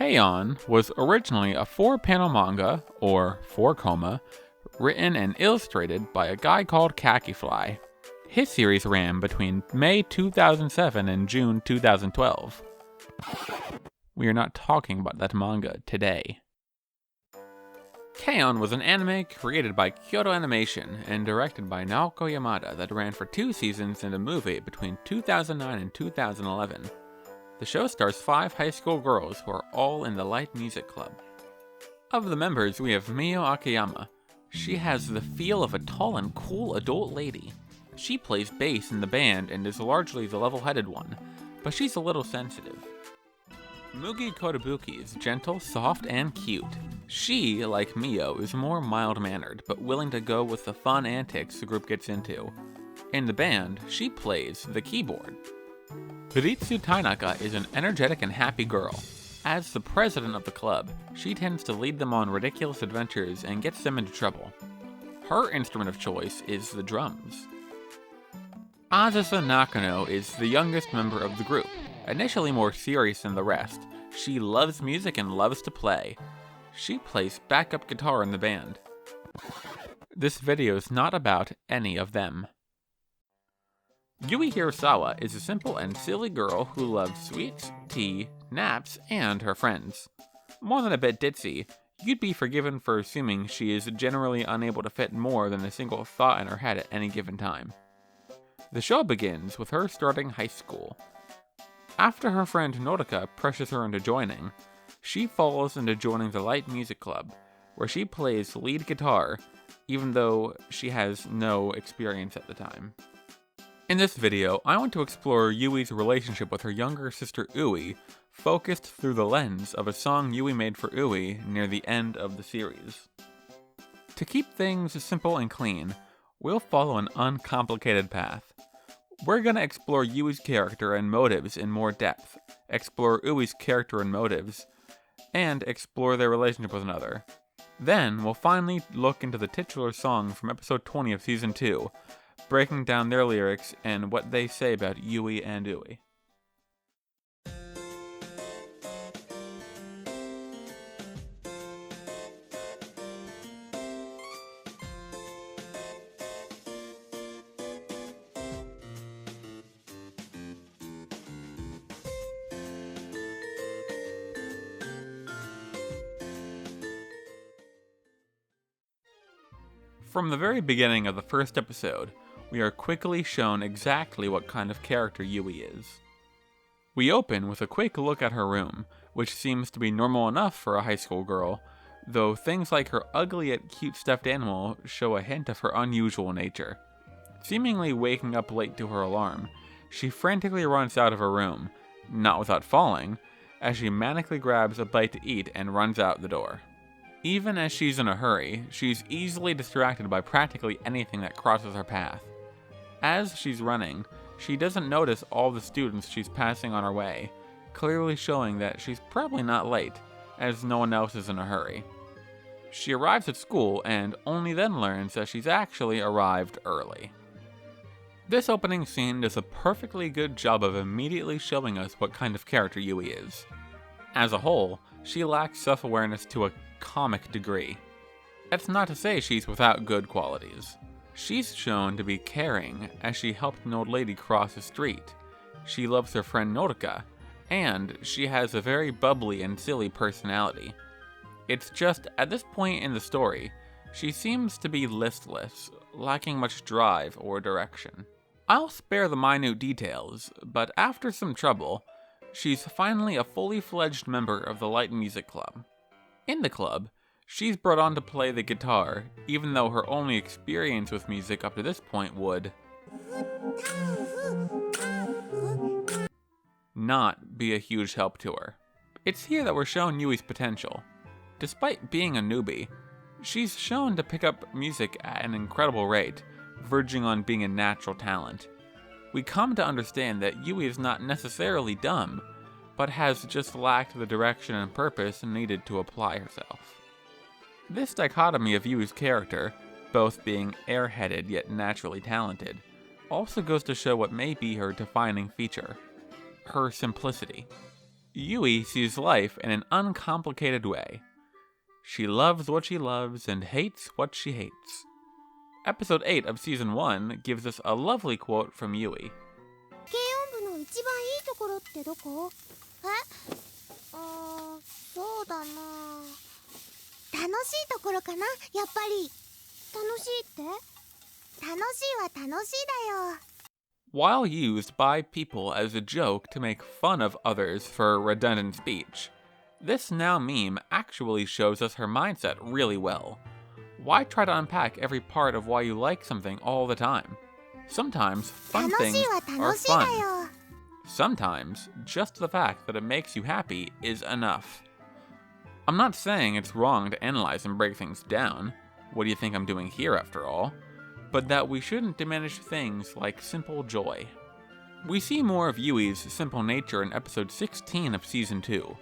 K-On! Was originally a 4-panel manga, or 4-koma, written and illustrated by a guy called Kakifly. His series ran between May 2007 and June 2012. We are not talking about that manga today. K-On! Was an anime created by Kyoto Animation and directed by Naoko Yamada that ran for 2 seasons and a movie between 2009 and 2011. The show stars 5 high school girls who are all in the Light Music Club. Of the members, we have Mio Akiyama. She has the feel of a tall and cool adult lady. She plays bass in the band and is largely the level-headed one, but she's a little sensitive. Mugi Kotobuki is gentle, soft, and cute. She, like Mio, is more mild-mannered, but willing to go with the fun antics the group gets into. In the band, she plays the keyboard. Ritsu Tainaka is an energetic and happy girl. As the president of the club, she tends to lead them on ridiculous adventures and gets them into trouble. Her instrument of choice is the drums. Azusa Nakano is the youngest member of the group. Initially more serious than the rest, she loves music and loves to play. She plays backup guitar in the band. This video is not about any of them. Yui Hirasawa is a simple and silly girl who loves sweets, tea, naps, and her friends. More than a bit ditzy, you'd be forgiven for assuming she is generally unable to fit more than a single thought in her head at any given time. The show begins with her starting high school. After her friend Norika pressures her into joining, she falls into joining the Light Music Club, where she plays lead guitar, even though she has no experience at the time. In this video, I want to explore Yui's relationship with her younger sister Ui, focused through the lens of a song Yui made for Ui near the end of the series. To keep things simple and clean, we'll follow an uncomplicated path. We're gonna explore Yui's character and motives in more depth, explore Ui's character and motives, and explore their relationship with another. Then, we'll finally look into the titular song from episode 20 of season 2, breaking down their lyrics and what they say about Yui and Ui. From the very beginning of the first episode, we are quickly shown exactly what kind of character Yui is. We open with a quick look at her room, which seems to be normal enough for a high school girl, though things like her ugly yet cute stuffed animal show a hint of her unusual nature. Seemingly waking up late to her alarm, she frantically runs out of her room, not without falling, as she manically grabs a bite to eat and runs out the door. Even as she's in a hurry, she's easily distracted by practically anything that crosses her path. As she's running, she doesn't notice all the students she's passing on her way, clearly showing that she's probably not late, as no one else is in a hurry. She arrives at school and only then learns that she's actually arrived early. This opening scene does a perfectly good job of immediately showing us what kind of character Yui is. As a whole, she lacks self-awareness to a comic degree. That's not to say she's without good qualities. She's shown to be caring as she helped an old lady cross the street. She loves her friend Norika, and she has a very bubbly and silly personality. It's just, at this point in the story, she seems to be listless, lacking much drive or direction. I'll spare the minute details, but after some trouble, she's finally a fully fledged member of the Light Music Club. In the club, she's brought on to play the guitar, even though her only experience with music up to this point would not be a huge help to her. It's here that we're shown Yui's potential. Despite being a newbie, she's shown to pick up music at an incredible rate, verging on being a natural talent. We come to understand that Yui is not necessarily dumb, but has just lacked the direction and purpose needed to apply herself. This dichotomy of Yui's character, both being airheaded yet naturally talented, also goes to show what may be her defining feature: her simplicity. Yui sees life in an uncomplicated way. She loves what she loves and hates what she hates. Episode 8 of Season 1 gives us a lovely quote from Yui. 軽音部の一番いいところってどこ？そうだな。楽しいところかな、やっぱり。楽しいって？楽しいは楽しいだよ。 While used by people as a joke to make fun of others for redundant speech, this now meme actually shows us her mindset really well. Why try to unpack every part of why you like something all the time? Sometimes fun things are fun. Sometimes just the fact that it makes you happy is enough. I'm not saying it's wrong to analyze and break things down. What do you think I'm doing here after all? But that we shouldn't diminish things like simple joy. We see more of Yui's simple nature in episode 16 of Season 2,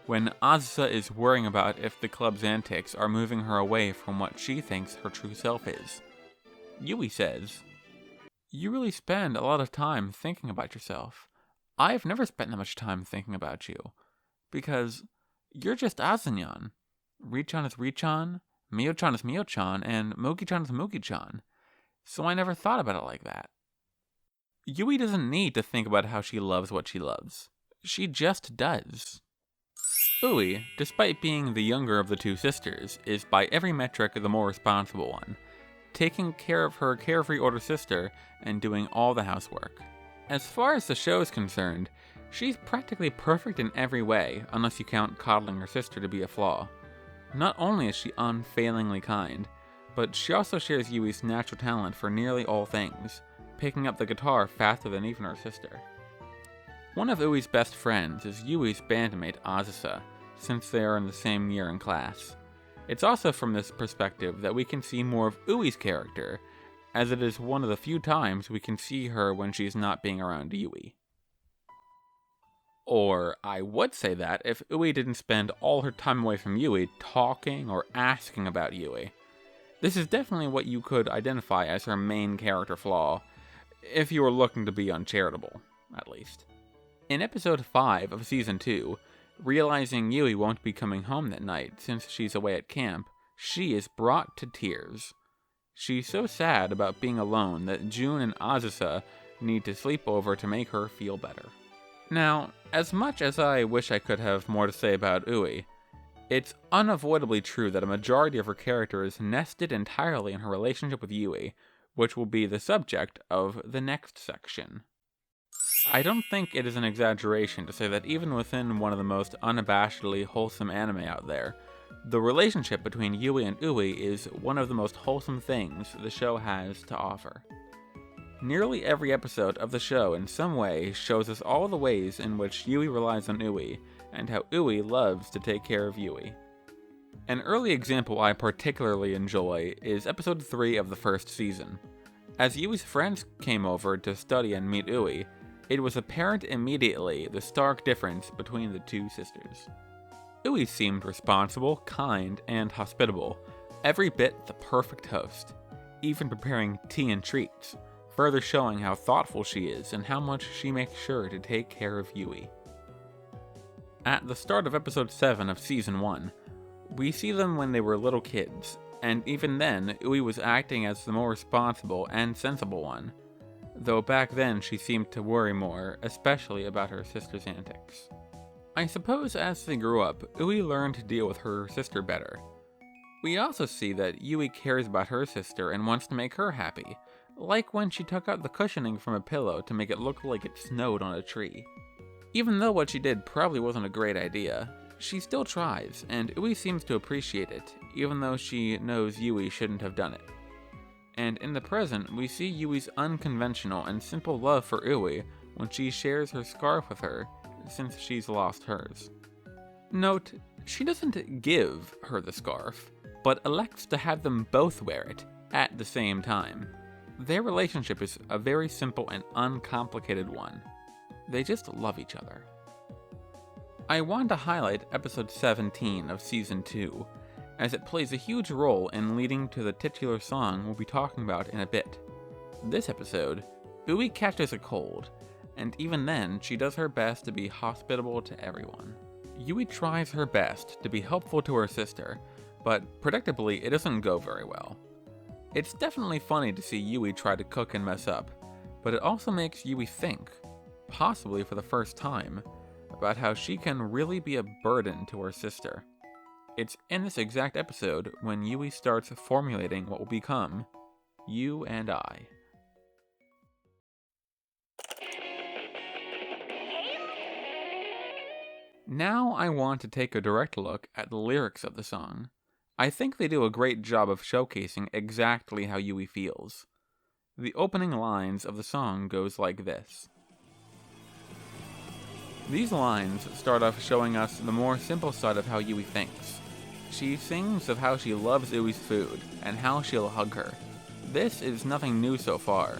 when Azusa is worrying about if the club's antics are moving her away from what she thinks her true self is. Yui says, "You really spend a lot of time thinking about yourself. I've never spent that much time thinking about you, because you're just Asanyan. Richan is Richan, Mio-chan is Mio-chan, and Mogi-chan is Mogi-chan. So I never thought about it like that." Yui doesn't need to think about how she loves what she loves. She just does. Ui, despite being the younger of the two sisters, is by every metric the more responsible one, taking care of her carefree older sister and doing all the housework. As far as the show is concerned, she's practically perfect in every way, unless you count coddling her sister to be a flaw. Not only is she unfailingly kind, but she also shares Yui's natural talent for nearly all things, picking up the guitar faster than even her sister. One of Ui's best friends is Yui's bandmate Azusa, since they are in the same year in class. It's also from this perspective that we can see more of Ui's character, as it is one of the few times we can see her when she's not being around Yui. Or, I would say that if Ui didn't spend all her time away from Yui talking or asking about Yui. This is definitely what you could identify as her main character flaw, if you were looking to be uncharitable, at least. In episode 5 of Season 2, realizing Yui won't be coming home that night since she's away at camp, she is brought to tears. She's so sad about being alone that Jun and Azusa need to sleep over to make her feel better. Now, as much as I wish I could have more to say about Ui, it's unavoidably true that a majority of her character is nested entirely in her relationship with Yui, which will be the subject of the next section. I don't think it is an exaggeration to say that even within one of the most unabashedly wholesome anime out there, the relationship between Yui and Ui is one of the most wholesome things the show has to offer. Nearly every episode of the show in some way shows us all the ways in which Yui relies on Ui, and how Ui loves to take care of Yui. An early example I particularly enjoy is episode 3 of the first season. As Yui's friends came over to study and meet Ui, it was apparent immediately the stark difference between the two sisters. Ui seemed responsible, kind, and hospitable, every bit the perfect host, even preparing tea and treats, further showing how thoughtful she is and how much she makes sure to take care of Yui. At the start of episode 7 of Season 1, we see them when they were little kids, and even then, Ui was acting as the more responsible and sensible one, though back then she seemed to worry more, especially about her sister's antics. I suppose as they grew up, Ui learned to deal with her sister better. We also see that Yui cares about her sister and wants to make her happy, like when she took out the cushioning from a pillow to make it look like it snowed on a tree. Even though what she did probably wasn't a great idea, she still tries, and Ui seems to appreciate it, even though she knows Yui shouldn't have done it. And in the present, we see Yui's unconventional and simple love for Ui when she shares her scarf with her, since she's lost hers. Note, she doesn't give her the scarf, but elects to have them both wear it at the same time. Their relationship is a very simple and uncomplicated one. They just love each other. I want to highlight episode 17 of Season 2, as it plays a huge role in leading to the titular song we'll be talking about in a bit. This episode, Ui catches a cold, and even then, she does her best to be hospitable to everyone. Yui tries her best to be helpful to her sister, but predictably, it doesn't go very well. It's definitely funny to see Yui try to cook and mess up, but it also makes Yui think, possibly for the first time, about how she can really be a burden to her sister. It's in this exact episode when Yui starts formulating what will become You and I. Now I want to take a direct look at the lyrics of the song. I think they do a great job of showcasing exactly how Yui feels. The opening lines of the song goes like this. These lines start off showing us the more simple side of how Yui thinks. She sings of how she loves Ui's food, and how she'll hug her. This is nothing new so far,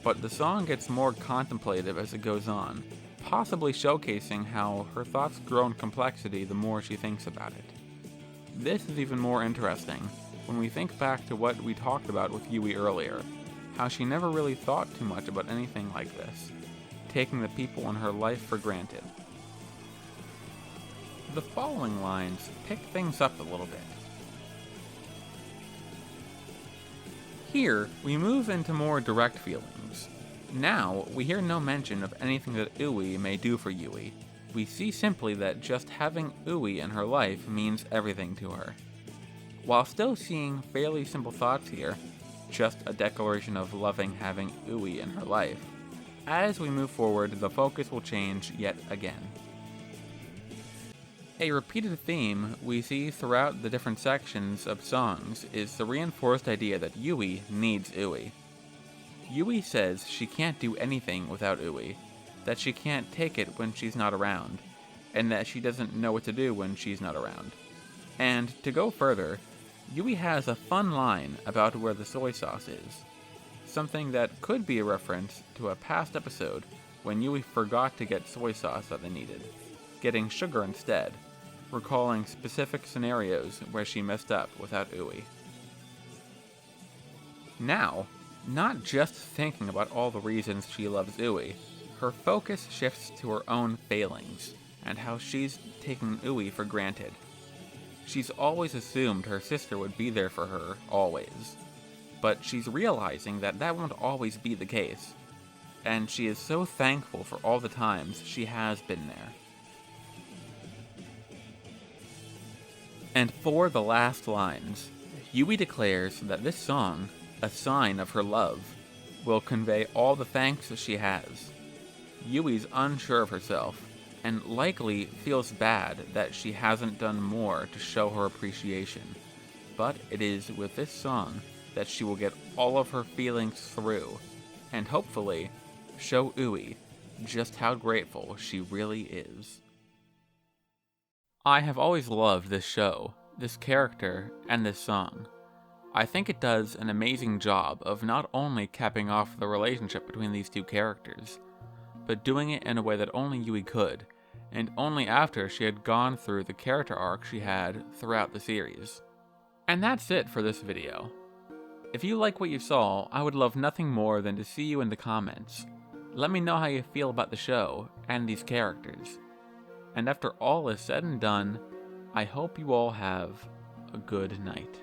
but the song gets more contemplative as it goes on, possibly showcasing how her thoughts grow in complexity the more she thinks about it. This is even more interesting when we think back to what we talked about with Yui earlier, how she never really thought too much about anything like this, taking the people in her life for granted. The following lines pick things up a little bit. Here, we move into more direct feelings. Now, we hear no mention of anything that Ui may do for Yui. We see simply that just having Ui in her life means everything to her. While still seeing fairly simple thoughts here, just a declaration of loving having Ui in her life, as we move forward, the focus will change yet again. A repeated theme we see throughout the different sections of songs is the reinforced idea that Yui needs Ui. Yui says she can't do anything without Ui, that she can't take it when she's not around, and that she doesn't know what to do when she's not around. And to go further, Yui has a fun line about where the soy sauce is, something that could be a reference to a past episode when Yui forgot to get soy sauce that they needed, getting sugar instead, recalling specific scenarios where she messed up without Ui. Now, not just thinking about all the reasons she loves Ui, her focus shifts to her own failings, and how she's taken Ui for granted. She's always assumed her sister would be there for her, always. But she's realizing that that won't always be the case, and she is so thankful for all the times she has been there. And for the last lines, Yui declares that this song, a sign of her love, will convey all the thanks she has. Yui's unsure of herself, and likely feels bad that she hasn't done more to show her appreciation. But it is with this song that she will get all of her feelings through, and hopefully show Ui just how grateful she really is. I have always loved this show, this character, and this song. I think it does an amazing job of not only capping off the relationship between these two characters, but doing it in a way that only Yui could, and only after she had gone through the character arc she had throughout the series. And that's it for this video. If you like what you saw, I would love nothing more than to see you in the comments. Let me know how you feel about the show and these characters. And after all is said and done, I hope you all have a good night.